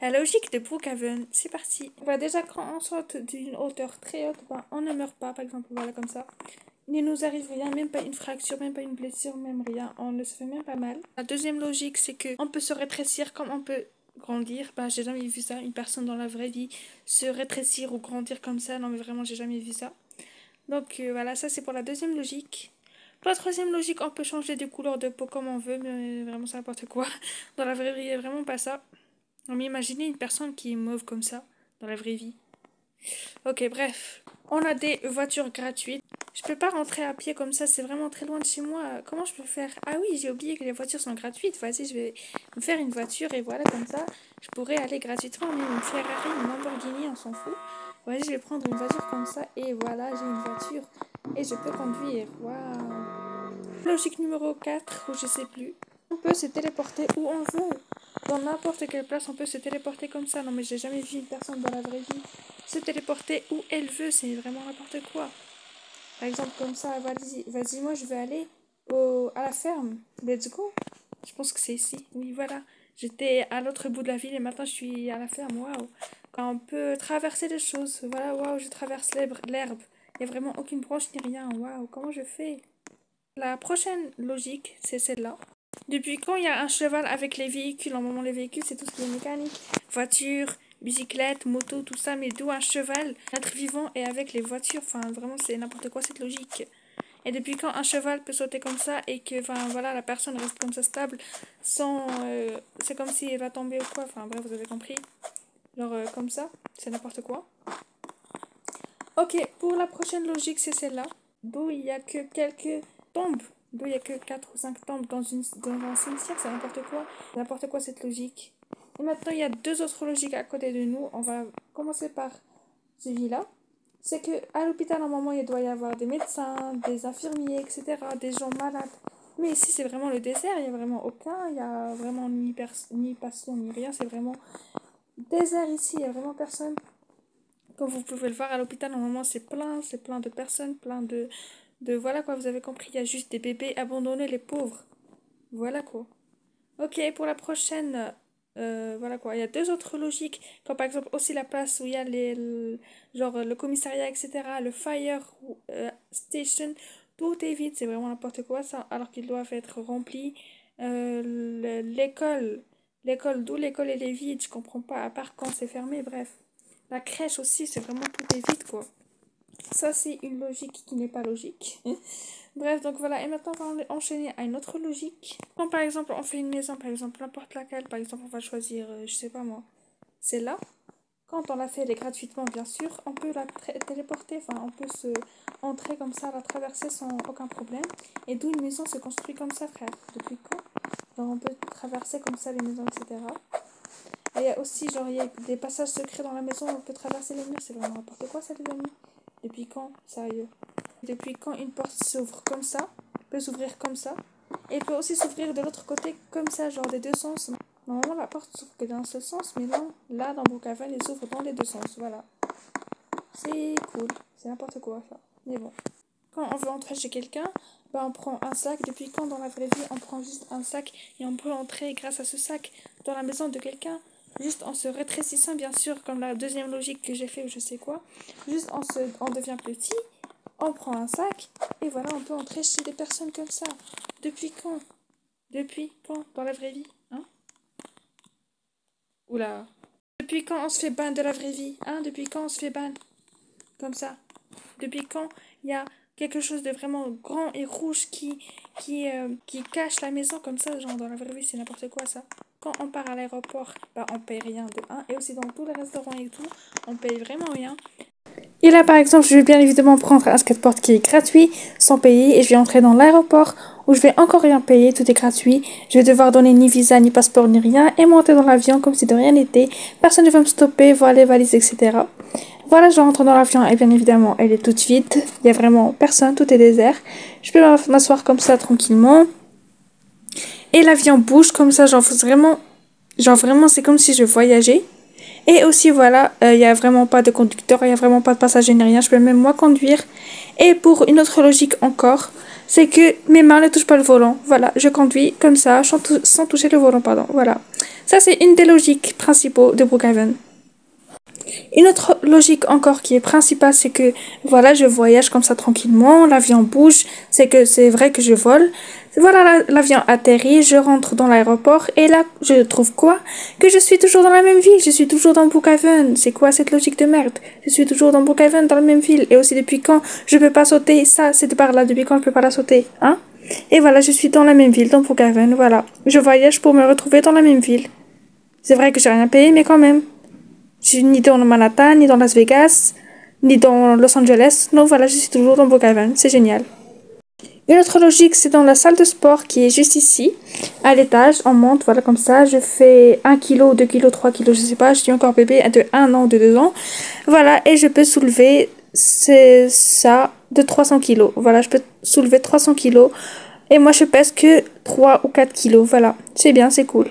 La logique de Brookhaven, c'est parti. Voilà, déjà quand on saute d'une hauteur très haute, ben, on ne meurt pas, par exemple, voilà comme ça. Il ne nous arrive rien, même pas une fracture, même pas une blessure, même rien. On ne se fait même pas mal. La deuxième logique, c'est que on peut se rétrécir comme on peut grandir. Bah, j'ai jamais vu ça, une personne dans la vraie vie se rétrécir ou grandir comme ça. Non, mais vraiment, j'ai jamais vu ça. Donc voilà, ça c'est pour la deuxième logique. Pour la troisième logique, on peut changer de couleur de peau comme on veut, mais vraiment c'est n'importe quoi. Dans la vraie vie, il n'y a vraiment pas ça. On imaginez une personne qui est mauve comme ça, dans la vraie vie. Ok, bref. On a des voitures gratuites. Je peux pas rentrer à pied comme ça, c'est vraiment très loin de chez moi. Comment je peux faire? Ah oui, j'ai oublié que les voitures sont gratuites. Vas-y, je vais me faire une voiture et voilà, comme ça, je pourrais aller gratuitement. Mais une Ferrari, une Lamborghini, on s'en fout. Vas-y, je vais prendre une voiture comme ça et voilà, j'ai une voiture et je peux conduire. Waouh! Logique numéro 4, ou je sais plus. On peut se téléporter où on veut. Dans n'importe quelle place, on peut se téléporter comme ça. Non, mais j'ai jamais vu une personne dans la vraie vie se téléporter où elle veut. C'est vraiment n'importe quoi. Par exemple, comme ça, vas-y, moi je vais aller à la ferme. Let's go. Je pense que c'est ici. Oui, voilà. J'étais à l'autre bout de la ville et maintenant je suis à la ferme. Waouh. Quand on peut traverser les choses. Voilà, waouh, je traverse l'herbe. Il n'y a vraiment aucune branche ni rien. Waouh, comment je fais? La prochaine logique, c'est celle-là. Depuis quand il y a un cheval avec les véhicules? En moment, les véhicules, c'est tout ce qui est mécanique. Voiture, bicyclette, moto, tout ça. Mais d'où un cheval, être vivant et avec les voitures? Enfin, vraiment, c'est n'importe quoi cette logique. Et depuis quand un cheval peut sauter comme ça et que, enfin, voilà, la personne reste comme ça stable sans... c'est comme si elle va tomber ou quoi. Enfin, bref, vous avez compris. Genre, comme ça, c'est n'importe quoi. Ok, pour la prochaine logique, c'est celle-là. D'où il n'y a que quelques tombes. D'où il n'y a que 4 ou 5 tombes dans un cimetière, c'est n'importe quoi. N'importe quoi cette logique. Et maintenant, il y a deux autres logiques à côté de nous. On va commencer par celui-là. C'est que à l'hôpital, normalement, il doit y avoir des médecins, des infirmiers, etc., des gens malades. Mais ici, c'est vraiment le désert, il n'y a vraiment aucun, il n'y a vraiment ni patient, ni rien. C'est vraiment désert ici, il n'y a vraiment personne. Comme vous pouvez le voir à l'hôpital, normalement, c'est plein de personnes, plein de... Voilà quoi, vous avez compris, il y a juste des bébés abandonnés, les pauvres. Voilà quoi. Ok, pour la prochaine, voilà quoi, il y a deux autres logiques, comme par exemple aussi la place où il y a genre le commissariat, etc., le fire station, tout est vide, c'est vraiment n'importe quoi ça, alors qu'ils doivent être remplis. L'école, d'où l'école elle est vide, je comprends pas, à part quand c'est fermé, bref. La crèche aussi, c'est vraiment tout est vide quoi. Ça, c'est une logique qui n'est pas logique. Bref, donc voilà. Et maintenant, on va enchaîner à une autre logique. Quand par exemple, on fait une maison, par exemple, n'importe laquelle, par exemple, on va choisir, je sais pas moi, celle-là. Quand on la fait, elle est gratuitement, bien sûr, on peut la téléporter, enfin, on peut se entrer comme ça, la traverser sans aucun problème. Et d'où une maison se construit comme ça, frère. Depuis quand? Genre, on peut traverser comme ça les maisons, etc. Et il y a aussi, genre, il y a des passages secrets dans la maison, on peut traverser les murs, c'est vraiment n'importe quoi, ça, les amis. Depuis quand? Sérieux. Depuis quand une porte s'ouvre comme ça, peut s'ouvrir comme ça, et peut aussi s'ouvrir de l'autre côté comme ça, genre des deux sens. Normalement, la porte s'ouvre que d'un seul sens, mais non, là, dans Brookhaven, elle s'ouvre dans les deux sens, voilà. C'est cool, c'est n'importe quoi, ça. Mais bon. Quand on veut entrer chez quelqu'un, bah on prend un sac. Depuis quand, dans la vraie vie, on prend juste un sac et on peut entrer grâce à ce sac dans la maison de quelqu'un? Juste en se rétrécissant, bien sûr, comme la deuxième logique que j'ai fait ou je sais quoi. Juste on devient petit, on prend un sac et voilà, on peut entrer chez des personnes comme ça. Depuis quand? Depuis quand? Dans la vraie vie, hein? Oula. Depuis quand on se fait ban de la vraie vie, hein? Depuis quand on se fait ban? Comme ça. Depuis quand il y a quelque chose de vraiment grand et rouge qui cache la maison comme ça, genre dans la vraie vie, c'est n'importe quoi ça. Quand on part à l'aéroport, bah on paye rien de 1. Et aussi dans tous les restaurants et tout, on paye vraiment rien. Et là par exemple, je vais bien évidemment prendre un skateboard qui est gratuit, sans payer, et je vais entrer dans l'aéroport où je vais encore rien payer, tout est gratuit. Je vais devoir donner ni visa, ni passeport, ni rien, et monter dans l'avion comme si de rien n'était. Personne ne va me stopper, voir les valises, etc. Voilà, je rentre dans l'avion et bien évidemment, elle est toute vide. Il n'y a vraiment personne, tout est désert. Je peux m'asseoir comme ça tranquillement. Et l'avion bouge comme ça, genre vraiment, c'est comme si je voyageais. Et aussi, voilà, il n'y a vraiment pas de conducteur, il n'y a vraiment pas de passager ni rien. Je peux même moi conduire. Et pour une autre logique encore, c'est que mes mains ne touchent pas le volant. Voilà, je conduis comme ça, sans toucher le volant, pardon. Voilà. Ça, c'est une des logiques principaux de Brookhaven. Une autre logique encore qui est principale, c'est que voilà, je voyage comme ça tranquillement, l'avion bouge, c'est que c'est vrai que je vole. Voilà, l'avion atterrit, je rentre dans l'aéroport et là, je trouve quoi? Que je suis toujours dans la même ville, je suis toujours dans Brookhaven. C'est quoi cette logique de merde? Je suis toujours dans Brookhaven, dans la même ville. Et aussi depuis quand je peux pas sauter ça, cette barre-là, depuis quand je peux pas la sauter, hein? Et voilà, je suis dans la même ville, dans Brookhaven, voilà. Je voyage pour me retrouver dans la même ville. C'est vrai que j'ai rien payé, mais quand même. Je suis ni dans Manhattan, ni dans Las Vegas, ni dans Los Angeles. Non, voilà, je suis toujours dans Brookhaven. C'est génial. Une autre logique, c'est dans la salle de sport qui est juste ici, à l'étage. On monte, voilà, comme ça. Je fais 1 kg, 2 kg, 3 kg, je sais pas. Je suis encore bébé de 1 an, de 2 ans. Voilà, et je peux soulever, c'est ça, de 300 kg. Voilà, je peux soulever 300 kg. Et moi, je pèse que 3 ou 4 kg. Voilà, c'est bien, c'est cool.